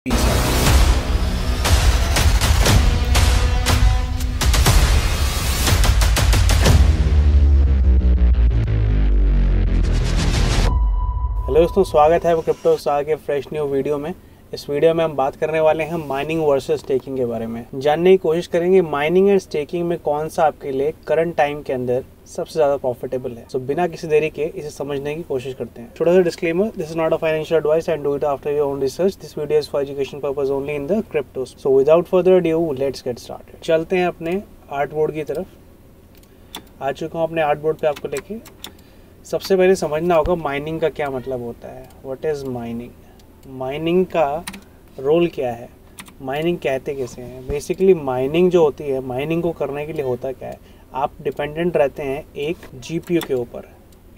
Hello दोस्तों, स्वागत है क्रिप्टो स्टार के फ्रेश न्यू वीडियो में। इस वीडियो में हम बात करने वाले हैं माइनिंग वर्सेस स्टेकिंग के बारे में। जानने की कोशिश करेंगे माइनिंग एंड स्टेकिंग में कौन सा आपके लिए करंट टाइम के अंदर सबसे ज्यादा प्रॉफिटेबल है। बिना किसी देरी के इसे समझने की कोशिश करते हैं। छोटा सा disclaimer, this is not a financial advice and do it after your own research. This video is for education purpose only in the crypto. So without further ado let's get started. चलते हैं अपने art board की तरफ। आ चुका हूँ अपने art board पे आपको लेके। सबसे पहले समझना होगा माइनिंग का क्या मतलब होता है। What is mining? माइनिंग का रोल क्या है, माइनिंग कहते कैसे हैं। बेसिकली माइनिंग जो होती है, माइनिंग को करने के लिए होता क्या है, आप डिपेंडेंट रहते हैं एक जीपीयू के ऊपर।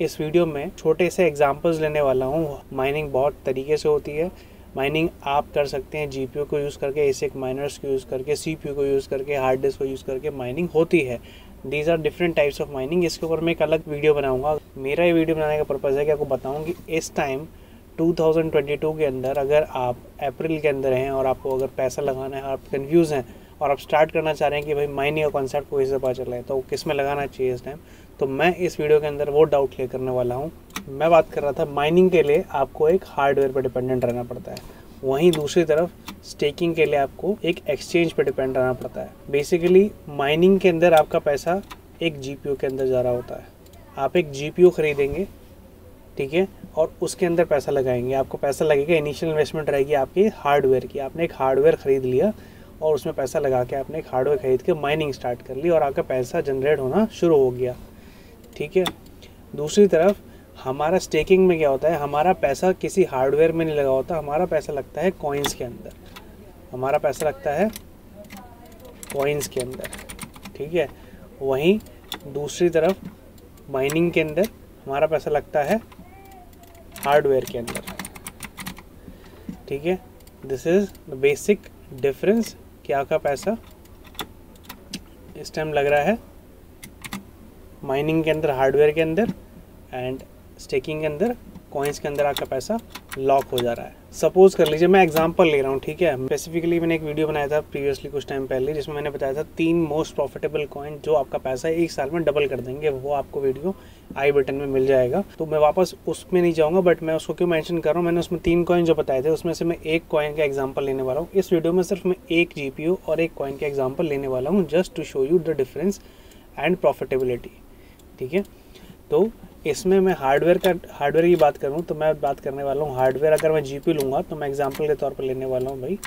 इस वीडियो में छोटे से एग्जांपल्स लेने वाला हूँ। माइनिंग बहुत तरीके से होती है। माइनिंग आप कर सकते हैं जीपीयू को यूज़ करके, एसिक माइनर्स को यूज़ करके, सीपीयू को यूज़ करके, हार्ड डिस्क को यूज़ करके माइनिंग होती है। These are different types of mining. इसके ऊपर मैं एक अलग वीडियो बनाऊंगा। मेरा ये वीडियो बनाने का पर्पज़ है कि आपको बताऊं कि इस टाइम 2022 के अंदर अगर आप अप्रैल के अंदर हैं और आपको अगर पैसा लगाना है, आप कंफ्यूज हैं और आप स्टार्ट करना चाह रहे हैं कि भाई माइनिंग का कॉन्सेप्ट को इससे पता चला है तो किस में लगाना चाहिए इस टाइम, तो मैं इस वीडियो के अंदर वो डाउट क्लियर करने वाला हूँ। मैं बात कर रहा था माइनिंग के लिए आपको एक हार्डवेयर पर डिपेंडेंट रहना पड़ता है, वहीं दूसरी तरफ स्टेकिंग के लिए आपको एक एक्सचेंज पर डिपेंड रहना पड़ता है। बेसिकली माइनिंग के अंदर आपका पैसा एक जीपीयू के अंदर जा रहा होता है। आप एक जीपीयू खरीदेंगे, ठीक है, और उसके अंदर पैसा लगाएंगे। आपको पैसा लगेगा, इनिशियल इन्वेस्टमेंट रहेगी आपकी हार्डवेयर की। आपने एक हार्डवेयर खरीद लिया और उसमें पैसा लगा के आपने एक हार्डवेयर खरीद के माइनिंग स्टार्ट कर ली और आपका पैसा जनरेट होना शुरू हो गया, ठीक है। दूसरी तरफ हमारा स्टेकिंग में क्या होता है, हमारा पैसा किसी हार्डवेयर में नहीं लगा होता, हमारा पैसा लगता है कॉइन्स के अंदर। हमारा पैसा लगता है कॉइन्स के अंदर, ठीक है। वहीं दूसरी तरफ माइनिंग के अंदर हमारा पैसा लगता है हार्डवेयर के अंदर, ठीक है। This is the basic difference कि आपका पैसा इस टाइम लग रहा है माइनिंग के अंदर, हार्डवेयर के अंदर, एंड स्टेकिंग के अंदर, कॉइन्स के अंदर आपका पैसा लॉक हो जा रहा है। सपोज कर लीजिए, मैं एग्जांपल ले रहा हूँ, ठीक है। स्पेसिफिकली मैंने एक वीडियो बनाया था प्रीवियसली कुछ टाइम पहले, जिसमें मैंने बताया था 3 मोस्ट प्रॉफिटेबल कॉइन जो आपका पैसा 1 साल में डबल कर देंगे। वो आपको वीडियो आई बटन में मिल जाएगा, तो मैं वापस उसमें नहीं जाऊँगा, बट मैं उसको क्यों मेंशन कर रहा हूँ, मैंने उसमें 3 कॉइन जो बताए थे उसमें से मैं एक कॉइन का एग्जाम्पल लेने वाला हूँ। इस वीडियो में सिर्फ मैं एक जीपीयू और एक कॉइन का एग्जाम्पल लेने वाला हूँ, just to show you the difference and profitability, ठीक है। तो इसमें मैं हार्डवेयर की बात करूँ तो मैं बात करने वाला हूँ हार्डवेयर। अगर मैं जीपीयू लूँगा तो मैं एग्जांपल के तौर पर लेने वाला हूँ, भाई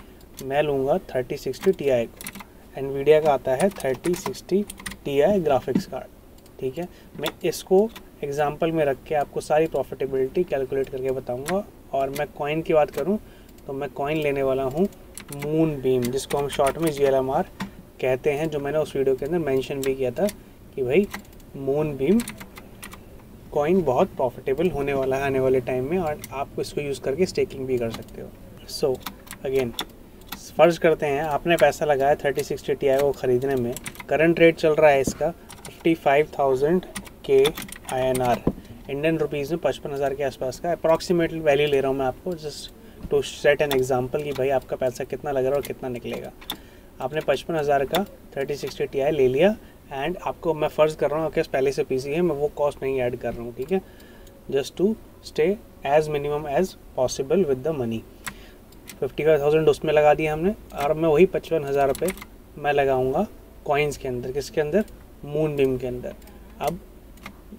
मैं लूँगा 3060 Ti को। एनवीडिया का आता है 3060 Ti ग्राफिक्स कार्ड, ठीक है। मैं इसको एग्जांपल में रख के आपको सारी प्रॉफिटेबिलिटी कैलकुलेट करके बताऊँगा। और मैं कॉइन की बात करूँ तो मैं कॉइन लेने वाला हूँ मून बीम, जिसको हम शॉर्ट में GLMR कहते हैं, जो मैंने उस वीडियो के अंदर मैंशन भी किया था कि भाई मून बीम कॉइन बहुत प्रॉफिटेबल होने वाला है आने वाले टाइम में, और आप इसको यूज़ करके स्टेकिंग भी कर सकते हो। सो अगेन फर्ज करते हैं आपने पैसा लगाया 3060 Ti को ख़रीदने में। करंट रेट चल रहा है इसका 55,000 के INR, इंडियन रुपीज़ में 55,000 के आसपास का अप्रॉक्सीमेटली वैल्यू ले रहा हूँ मैं आपको, just to set an example कि भाई आपका पैसा कितना लग रहा है और कितना निकलेगा। आपने 55,000 का 3060 Ti ले लिया, एंड आपको मैं फ़र्ज़ कर रहा हूँ कि पहले से पीसी है, मैं वो कॉस्ट नहीं ऐड कर रहा हूँ, ठीक है, just to stay as minimum as possible with the money. 55,000 उसमें लगा दिया हमने, और मैं वही 55,000 रुपये मैं लगाऊंगा कॉइन्स के अंदर। किसके अंदर? मून बीम के अंदर। अब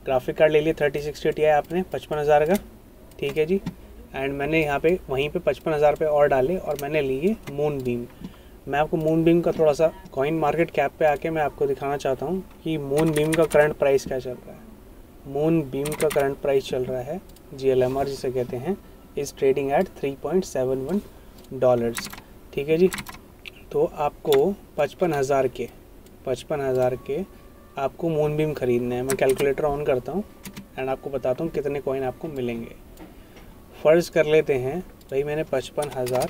ग्राफिक कार्ड ले लिया 3060 Ti आपने 55,000 का, ठीक है जी, एंड मैंने यहाँ पे वहीं पे 55,000 रुपये और डाले और मैंने लिए मून बीम। मैं आपको मून बीम का थोड़ा सा कॉइन मार्केट कैप पे आके मैं आपको दिखाना चाहता हूँ कि मून बीम का करंट प्राइस क्या चल रहा है। मून बीम का करंट प्राइस चल रहा है, GLMR जिसे कहते हैं, इज़ ट्रेडिंग एट $3.71, ठीक है जी। तो आपको 55,000 के आपको मून बीम ख़रीदना है। मैं कैलकुलेटर ऑन करता हूँ एंड आपको बताता हूँ कितने कॉइन आपको मिलेंगे। फ़र्ज़ कर लेते हैं भाई मैंने 55,000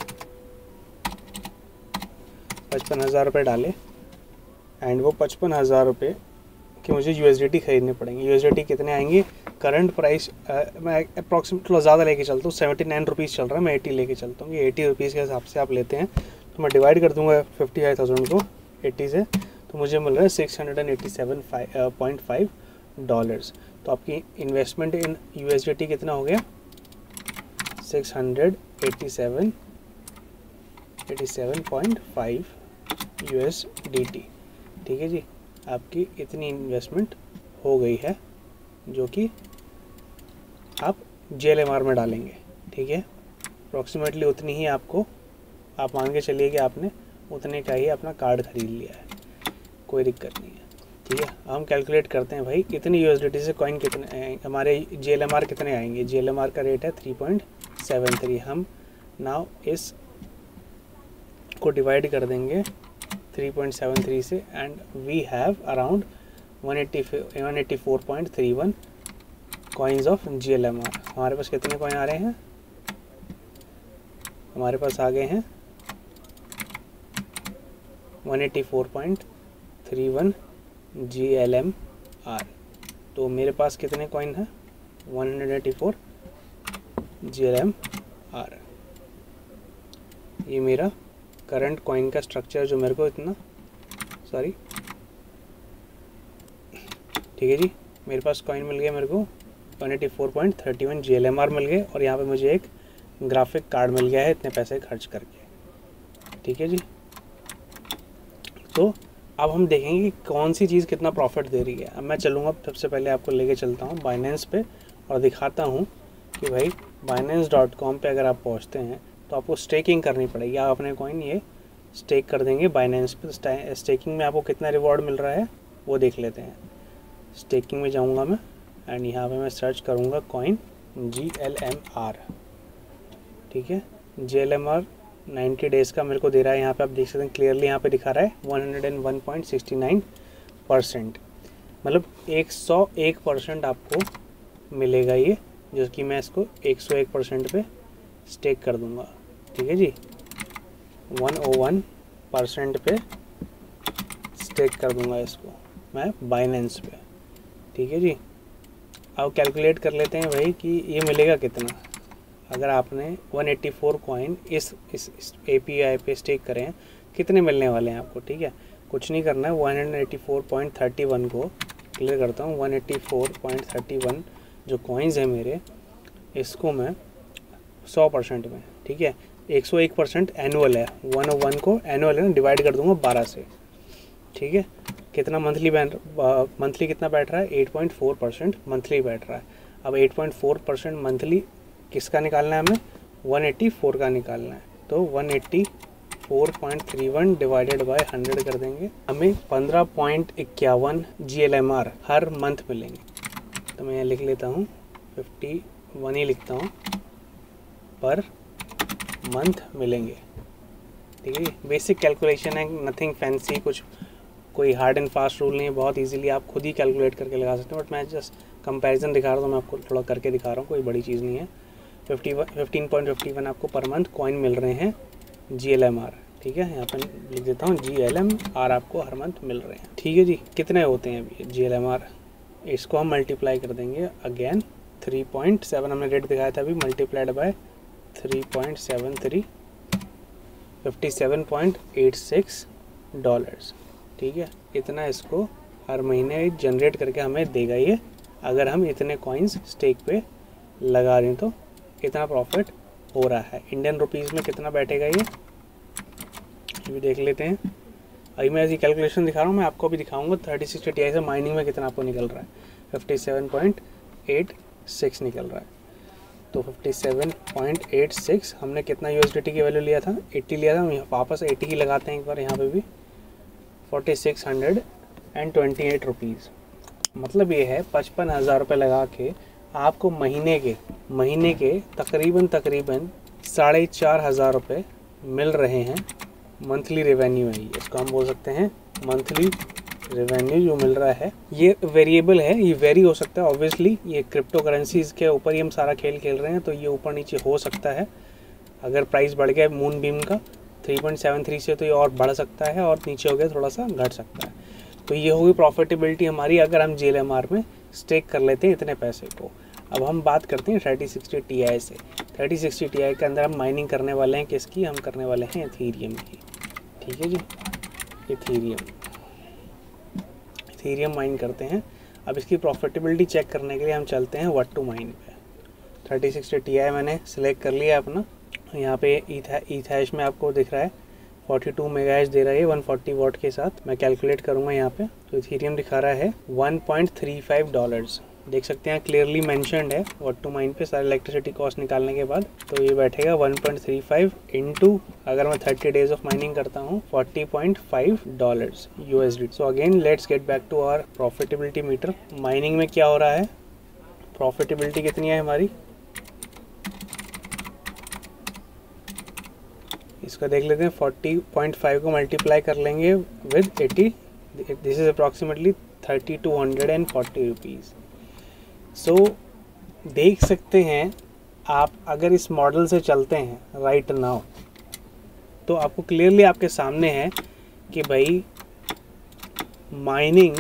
रुपये डाले, एंड वो 55,000 रुपये कि मुझे USDT ख़रीदने पड़ेंगे। USDT कितने आएंगे? करंट प्राइस मैं अप्रॉक्सीमेट थोड़ा ज़्यादा लेके चलता हूँ, 79 रुपीज़ चल रहा है, मैं 80 लेके चलता हूँ कि 80 रुपीज़ के हिसाब से आप लेते हैं तो मैं डिवाइड कर दूंगा 55,000 को 80 से, तो मुझे मिल रहा है $687.5। तो आपकी इन्वेस्टमेंट इन USDT कितना हो गया, 687.5 USDT। ठीक है जी, आपकी इतनी इन्वेस्टमेंट हो गई है जो कि आप JLMR में डालेंगे। ठीक है, अप्रॉक्सीमेटली उतनी ही आपको, आप मान के चलिए कि आपने उतने का ही अपना कार्ड खरीद लिया है, कोई दिक्कत नहीं है। ठीक है, हम कैलकुलेट करते हैं भाई इतनी USDT से कॉइन कितने हमारे JLMR कितने आएंगे। JLMR का रेट है 3.73। हम नाउ इस को डिवाइड कर देंगे 3.73 से and we have around 184.31 coins of JLMR। हमारे पास कितने कॉइन आ रहे हैं, हमारे पास आ गए हैं 184.31 JLMR। तो मेरे पास कितने कॉइन है, 184 JLMR। ये मेरा करंट कॉइन का स्ट्रक्चर जो मेरे को इतना ठीक है जी, मेरे पास कॉइन मिल गया, मेरे को 184.31 JLMR मिल गए और यहाँ पे मुझे एक ग्राफिक कार्ड मिल गया है इतने पैसे खर्च करके। ठीक है जी, तो अब हम देखेंगे कि कौन सी चीज़ कितना प्रॉफिट दे रही है। अब मैं चलूँगा, सबसे पहले आपको लेके चलता हूँ बाइनेंस पे और दिखाता हूँ कि भाई binance.com पे अगर आप पहुँचते हैं तो आपको स्टेकिंग करनी पड़ेगी। आप अपने कॉइन ये स्टेक कर देंगे बाइनेंस पे। स्टेकिंग में आपको कितना रिवॉर्ड मिल रहा है वो देख लेते हैं। स्टेकिंग में जाऊँगा मैं एंड यहाँ पे मैं सर्च करूँगा कॉइन JLMR। ठीक है, JLMR 90 डेज़ का मेरे को दे रहा है। यहाँ पे आप देख सकते हैं क्लियरली, यहाँ पे दिखा रहा है 101.69%, मतलब 101% आपको मिलेगा ये, जो कि मैं इसको 101% पे स्टेक कर दूंगा। ठीक है जी, 101% पे स्टेक कर दूंगा इसको मैं बाइनेंस पे। ठीक है जी, अब कैलकुलेट कर लेते हैं भाई कि ये मिलेगा कितना। अगर आपने 184 कॉइन इस API पे स्टेक करें, कितने मिलने वाले हैं आपको। ठीक है, कुछ नहीं करना है, 184.31 को क्लियर करता हूँ। 184.31 जो कॉइन्स हैं मेरे, इसको मैं 100% में, ठीक है 101% एनुअल है, 101 को एनुअल है डिवाइड कर दूंगा 12 से। ठीक है, कितना मंथली कितना बैठ रहा है, 8.4% मंथली बैठ रहा है। अब 8.4% मंथली किसका निकालना है हमें, 184 का निकालना है। तो 184.31 डिवाइडेड बाय 100 कर देंगे, हमें 15.51 JLMR हर मंथ मिलेंगे। तो मैं यहाँ लिख लेता हूँ 51 ही लिखता हूँ, पर मंथ मिलेंगे। ठीक है, बेसिक कैलकुलेशन है, नथिंग फैंसी, कुछ कोई हार्ड एंड फास्ट रूल नहीं है, बहुत इजीली आप खुद ही कैलकुलेट करके लगा सकते हैं। बट मैं जस्ट कंपैरिजन दिखा रहा हूँ, मैं आपको थोड़ा करके दिखा रहा हूँ, कोई बड़ी चीज़ नहीं है। 15.51 आपको पर मंथ कॉइन मिल रहे हैं JLMR। ठीक है, यहाँ पर लिख देता हूँ JLMR आपको हर मंथ मिल रहे हैं। ठीक है जी, कितने होते हैं अभी JLMR, इसको हम मल्टीप्लाई कर देंगे अगेन 3.7 हमने रेट दिखाया था अभी, मल्टीप्लाइड बाय 3.73, $57.86। ठीक है, इतना इसको हर महीने जनरेट करके हमें देगा ये, अगर हम इतने कॉइन्स स्टेक पे लगा रहे हैं तो इतना प्रॉफिट हो रहा है। इंडियन रुपीज़ में कितना बैठेगा ये भी देख लेते हैं। अभी मैं ऐसी कैलकुलेशन दिखा रहा हूँ, मैं आपको भी दिखाऊंगा 3060 Ti से माइनिंग में कितना आपको निकल रहा है। 57.86 निकल रहा है। तो 57.86 हमने कितना USDT की वैल्यू लिया था, 80 लिया था, हम वापस 80 ही लगाते हैं एक बार यहाँ पे भी, 4628 रुपीज़। मतलब ये है 55,000 रुपये लगा के आपको महीने के तकरीबन 4,500 रुपये मिल रहे हैं। मंथली रेवेन्यू है ये, इसको हम बोल सकते हैं मंथली रेवेन्यू जो मिल रहा है। ये वेरिएबल है, ये वेरी हो सकता है ऑब्वियसली, ये क्रिप्टो करेंसीज के ऊपर ही हम सारा खेल खेल रहे हैं, तो ये ऊपर नीचे हो सकता है। अगर प्राइस बढ़ गया मून बीम का 3.73 से, तो ये और बढ़ सकता है, और नीचे हो गया थोड़ा सा घट सकता है। तो ये होगी प्रॉफिटेबिलिटी हमारी अगर हम JLMR में स्टेक कर लेते हैं इतने पैसे को। अब हम बात करते हैं 3060 Ti से। 3060 Ti के अंदर हम माइनिंग करने वाले हैं किसकी? हम करने वाले हैं इथीरियम की। ठीक है जी, इथीरियम माइन करते हैं। अब इसकी प्रॉफिटेबिलिटी चेक करने के लिए हम चलते हैं व्हाट टू माइन पे। 3060 Ti मैंने सिलेक्ट कर लिया अपना। यहाँ पे ईथैश में आपको दिख रहा है 42 मेगाहर्ट्ज़ दे रहा है 140 वॉट के साथ। मैं कैलकुलेट करूँगा यहाँ पे, तो इथीरियम दिखा रहा है $1.35। देख सकते हैं क्लियरली मेंशन्ड है व्हाट टू माइन पे सारे इलेक्ट्रिसिटी कॉस्ट निकालने के बाद। तो ये बैठेगा 1.35 इंटू, अगर मैं 30 डेज ऑफ माइनिंग करता हूँ, $40.5 USD। So again let's get back to our profitability meter. Mining में क्या हो रहा है, प्रॉफिटेबिलिटी कितनी है हमारी, इसका देख लेते हैं। 40.5 को मल्टीप्लाई कर लेंगे with 80, this is approximately 3240 rupees. So देख सकते हैं आप, अगर इस मॉडल से चलते हैं राइट नाउ, तो आपको क्लियरली आपके सामने है कि भाई mining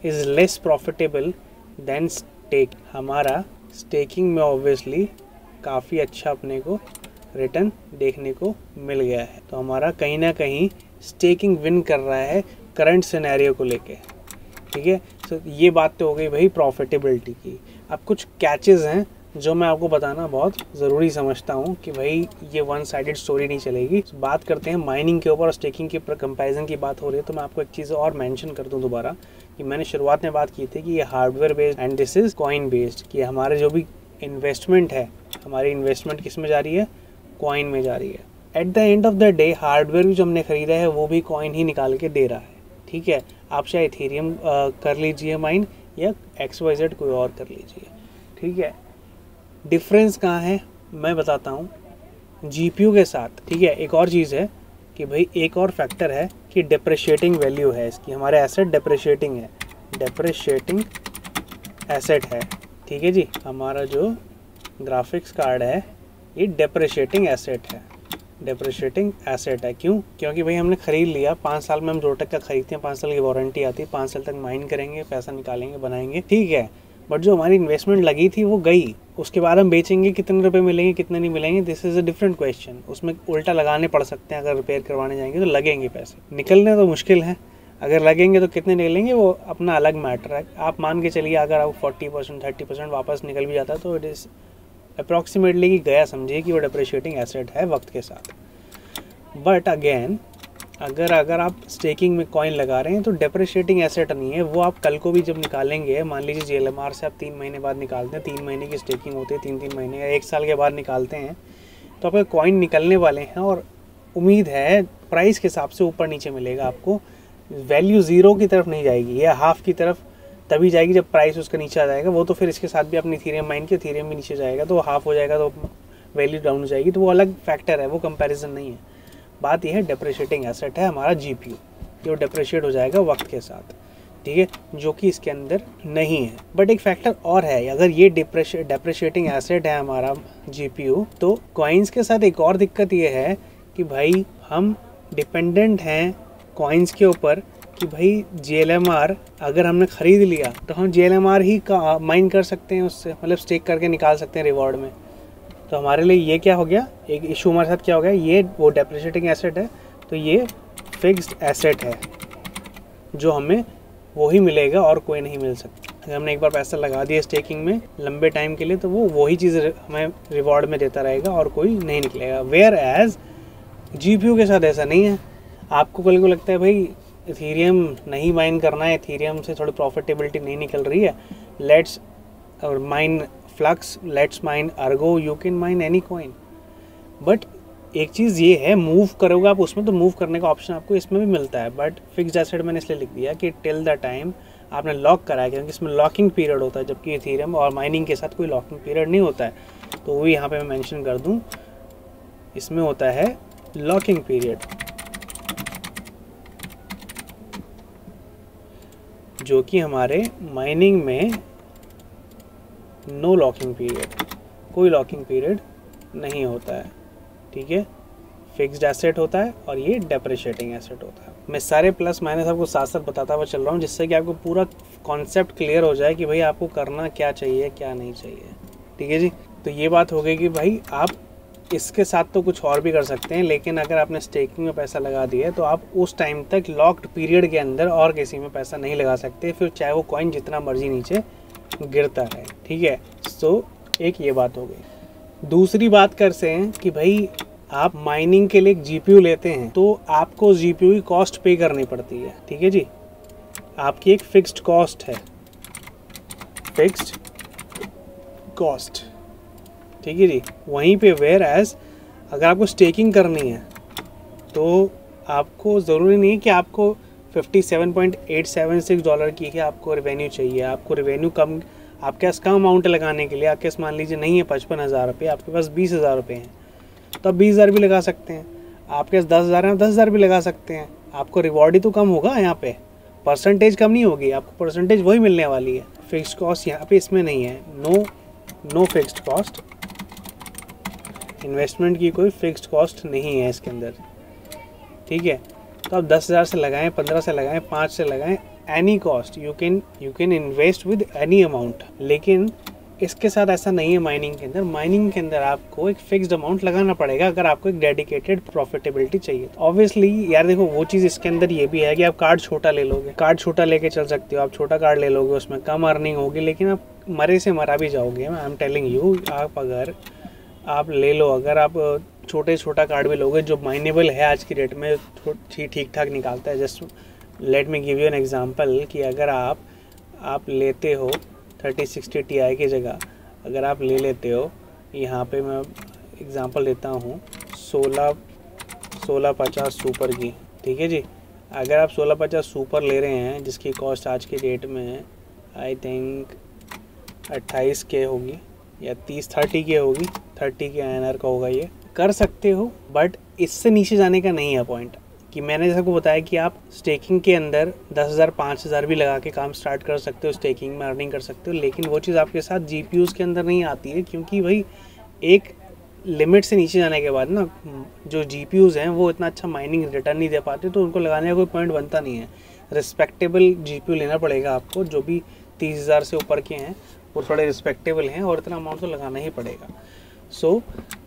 is less profitable than stake. हमारा स्टेकिंग में ऑब्वियसली काफ़ी अच्छा अपने को रिटर्न देखने को मिल गया है। तो हमारा कहीं ना कहीं स्टेकिंग विन कर रहा है करंट सिनेरियो को लेके। ठीक है, तो ये बात तो हो गई भाई प्रॉफिटेबिलिटी की। अब कुछ कैचेस हैं जो मैं आपको बताना बहुत ज़रूरी समझता हूँ कि भाई ये वन साइडेड स्टोरी नहीं चलेगी। तो बात करते हैं माइनिंग के ऊपर और स्टेकिंग के ऊपर कंपैरिजन की बात हो रही है, तो मैं आपको एक चीज़ और मेंशन कर दूँ दोबारा कि मैंने शुरुआत में बात की थी कि ये hardware based and this is coin based, कि हमारे जो भी इन्वेस्टमेंट है, हमारी इन्वेस्टमेंट किस में जा रही है, कॉइन में जा रही है। At the end of the day hardware भी जो हमने ख़रीदा है वो भी कॉइन ही निकाल के दे रहा है। ठीक है, आप चाहे इथेरियम कर लीजिए माइन या XYZ कोई और कर लीजिए। ठीक है, डिफरेंस कहाँ है मैं बताता हूँ, GPU के साथ। ठीक है, एक और चीज़ है कि भाई एक और फैक्टर है कि डिप्रिशिएटिंग वैल्यू है इसकी, हमारे एसेट डिप्रिशिएटिंग है, डिप्रिशिएटिंग एसेट है। ठीक है जी, हमारा जो ग्राफिक्स कार्ड है ये डिप्रिशिएटिंग एसेट है, डिप्रिशिएटिंग एसेट है। क्यों? क्योंकि भाई हमने ख़रीद लिया, 5 साल में हम जोटेक का खरीदते हैं, 5 साल की वारंटी आती है, 5 साल तक माइन करेंगे, पैसा निकालेंगे, बनाएंगे। ठीक है, बट जो हमारी इन्वेस्टमेंट लगी थी वो गई, उसके बाद हम बेचेंगे, कितने रुपए मिलेंगे कितने नहीं मिलेंगे, this is a different question. उसमें उल्टा लगाने पड़ सकते हैं, अगर रिपेयर करवाने जाएंगे तो लगेंगे पैसे, निकलने तो मुश्किल है, अगर लगेंगे तो कितने निकलेंगे वो अपना अलग मैटर है। आप मान के चलिए अगर आप 40% 30% वापस निकल भी जाता है तो इट इज़ अप्रॉक्सीमेटली कि गया, समझिए कि वो डिप्रिशिएटिंग एसेट है वक्त के साथ। बट अगेन अगर आप स्टेकिंग में कॉइन लगा रहे हैं तो डिप्रिशिएटिंग एसेट नहीं है वो, आप कल को भी जब निकालेंगे, मान लीजिए JLMR से आप 3 महीने बाद निकालते हैं, 3 महीने की स्टेकिंग होती है, 3 महीने या 1 साल के बाद निकालते हैं, तो आपके कॉइन निकलने वाले हैं और उम्मीद है प्राइस के हिसाब से ऊपर नीचे मिलेगा आपको, वैल्यू ज़ीरो की तरफ नहीं जाएगी या हाफ की तरफ तभी जाएगी जब प्राइस उसका नीचे आ जाएगा। वो तो फिर इसके साथ भी अपनी इथेरियम माइन के इथेरियम भी नीचे जाएगा तो हाफ हो जाएगा तो वैल्यू डाउन हो जाएगी, तो वो अलग फैक्टर है, वो कंपैरिजन नहीं है। बात यह है डिप्रिशिएटिंग एसेट है हमारा GPU, जो डिप्रिशिएट हो जाएगा वक्त के साथ। ठीक है, जो कि इसके अंदर नहीं है। बट एक फैक्टर और है, अगर ये डिप्रिशिएटिंग एसेट है हमारा GPU, तो कॉइन्स के साथ एक और दिक्कत ये है कि भाई हम डिपेंडेंट हैं कॉइन्स के ऊपर कि भाई JLMR अगर हमने ख़रीद लिया तो हम JLMR ही का माइन कर सकते हैं, उससे मतलब स्टेक करके निकाल सकते हैं रिवॉर्ड में। तो हमारे लिए ये क्या हो गया, एक इशू हमारे साथ क्या हो गया, ये वो डिप्रिशिएटिंग एसेट है तो ये फिक्स्ड एसेट है जो हमें वो ही मिलेगा और कोई नहीं मिल सकता। अगर हमने एक बार पैसा लगा दिया स्टेकिंग में लंबे टाइम के लिए तो वो वही चीज़ हमें रिवॉर्ड में देता रहेगा और कोई नहीं निकलेगा। वेयर एज GPU के साथ ऐसा नहीं है। आपको कल को लगता है भाई इथेरियम नहीं माइन करना है, इथेरियम से थोड़ी प्रॉफिटेबिलिटी नहीं निकल रही है, let's mine flux, let's mine Ergo, you can mine any coin. But एक चीज़ ये है, मूव करोगे आप उसमें तो मूव करने का ऑप्शन आपको इसमें भी मिलता है, बट फिक्स्ड एसेट मैंने इसलिए लिख दिया कि टिल द टाइम आपने लॉक करा है, क्योंकि इसमें लॉकिंग पीरियड होता है, जबकि इथेरियम और माइनिंग के साथ कोई लॉकिंग पीरियड नहीं होता है। तो वो यहाँ पे मैं मेंशन कर दूँ, इसमें होता है लॉकिंग पीरियड, जो कि हमारे माइनिंग में नो लॉकिंग पीरियड, कोई लॉकिंग पीरियड नहीं होता है। ठीक है, फिक्स्ड एसेट होता है और ये डेप्रिशिएटिंग एसेट होता है। मैं सारे प्लस माइनस आपको साथ साथ बताता हुआ चल रहा हूँ, जिससे कि आपको पूरा कॉन्सेप्ट क्लियर हो जाए कि भाई आपको करना क्या चाहिए क्या नहीं चाहिए। ठीक है जी। तो ये बात हो गई कि भाई आप इसके साथ तो कुछ और भी कर सकते हैं, लेकिन अगर आपने स्टेकिंग में पैसा लगा दिया है तो आप उस टाइम तक लॉक्ड पीरियड के अंदर और किसी में पैसा नहीं लगा सकते, फिर चाहे वो कॉइन जितना मर्जी नीचे गिरता रहे। ठीक है, तो एक ये बात हो गई। दूसरी बात करते हैं कि भाई आप माइनिंग के लिए एक जीपीयू लेते हैं तो आपको जीपीयू की कॉस्ट पे करनी पड़ती है। ठीक है जी, आपकी एक फिक्स्ड कॉस्ट है, फिक्स्ड कॉस्ट। ठीक है जी। वहीं पे वेयर एज अगर आपको स्टेकिंग करनी है तो आपको ज़रूरी नहीं है कि आपको $57.876 की है आपको रेवेन्यू चाहिए। आपको रेवेन्यू कम, आपके पास कम अमाउंट लगाने के लिए आपके पास मान लीजिए नहीं है 55,000 रुपये, आपके पास 20,000 रुपये हैं तो आप 20,000 भी लगा सकते हैं। आपके पास 10,000 है, 10,000 भी लगा सकते हैं। आपको रिवॉर्ड ही तो कम होगा, यहाँ पे परसेंटेज कम नहीं होगी, आपको परसेंटेज वही मिलने वाली है। फिक्स्ड कॉस्ट यहाँ पे इसमें नहीं है, नो फिक्स्ड कॉस्ट। इन्वेस्टमेंट की कोई फिक्स्ड कॉस्ट नहीं है इसके अंदर। ठीक है, तो आप 10,000 से लगाएं, 15 से लगाएं, 5 से लगाएं, any cost you can invest with any amount. लेकिन इसके साथ ऐसा नहीं है माइनिंग के अंदर। माइनिंग के अंदर आपको एक फिक्स्ड अमाउंट लगाना पड़ेगा अगर आपको एक डेडिकेटेड प्रॉफिटेबिलिटी चाहिए। ऑब्वियसली यार देखो, वो चीज़ इसके अंदर ये भी है कि आप कार्ड छोटा ले लोगे, कार्ड छोटा लेके चल सकते हो। आप छोटा कार्ड ले लोगे, उसमें कम अर्निंग होगी, लेकिन आप मरे से मरा भी जाओगे। आई एम टेलिंग यू, आप ले लो, अगर आप छोटा कार्ड भी लोगे जो माइनेबल है आज की डेट में, ठीक ठाक निकालता है। Just let me give you an example कि अगर आप लेते हो 3060 Ti की जगह अगर आप ले लेते हो, यहाँ पे मैं एग्जांपल देता हूँ 1650 सुपर की। ठीक है जी, अगर आप 1650 सुपर ले रहे हैं जिसकी कॉस्ट आज की डेट में आई थिंक 28K होगी या 30 के होगी, 30 के INR का होगा, ये कर सकते हो। बट इससे नीचे जाने का नहीं है पॉइंट। कि मैंने जैसा को बताया कि आप स्टेकिंग के अंदर 10,000 5,000 भी लगा के काम स्टार्ट कर सकते हो, स्टेकिंग में अर्निंग कर सकते हो। लेकिन वो चीज़ आपके साथ जीपीयूज़ के अंदर नहीं आती है, क्योंकि भाई एक लिमिट से नीचे जाने के बाद ना जो जीपीयूज़ हैं वो इतना अच्छा माइनिंग रिटर्न नहीं दे पाते, तो उनको लगाने का कोई पॉइंट बनता नहीं है। रिस्पेक्टेबल जीपीयू लेना पड़ेगा आपको, जो भी 30,000 से ऊपर के हैं वो थोड़े रिस्पेक्टेबल हैं, और इतना अमाउंट तो लगाना ही पड़ेगा। So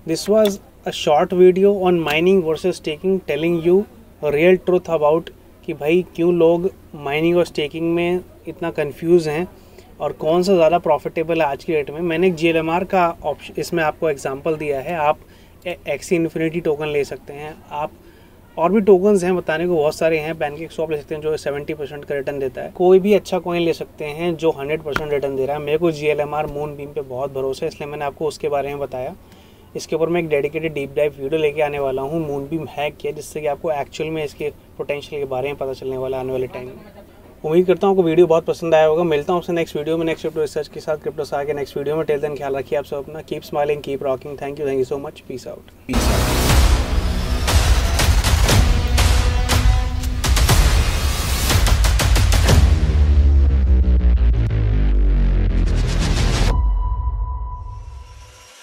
this was a short video on mining versus staking, telling you real truth about कि भाई क्यों लोग माइनिंग और स्टेकिंग में इतना कंफ्यूज हैं और कौन सा ज़्यादा प्रॉफिटेबल है आज की डेट में। मैंने एक GLMR का ऑप्शन इसमें आपको एग्जांपल दिया है। आप एक्सी इन्फिनिटी टोकन ले सकते हैं, आप और भी टोकन्स हैं बताने को बहुत सारे हैं। पैनकेक स्वैप ले सकते हैं जो 70% का रिटर्न देता है। कोई भी अच्छा कॉइन ले सकते हैं जो 100% रिटर्न दे रहा है। मेरे को GLMR मूनबीम पे बहुत भरोसा है, इसलिए मैंने आपको उसके बारे में बताया। इसके ऊपर मैं एक डेडिकेटेड डीप डाइव वीडियो लेके आने वाला हूँ, मूनबीम है क्या, जिससे कि आपको एक्चुअल में इसके पोटेंशियल के बारे में पता चलने वाला आने वाले टाइम में। उम्मीद करता हूँ आपको वीडियो बहुत पसंद आया होगा। मिलता हूँ आपसे नेक्स्ट वीडियो में, नेक्स्ट क्रिप्टो रिसर्च के साथ, क्रिप्टो सागर के नेक्स्ट वीडियो में। टिल देन ख्याल रखिए आप सब अपना, keep smiling, keep rocking. Thank you so much, peace out.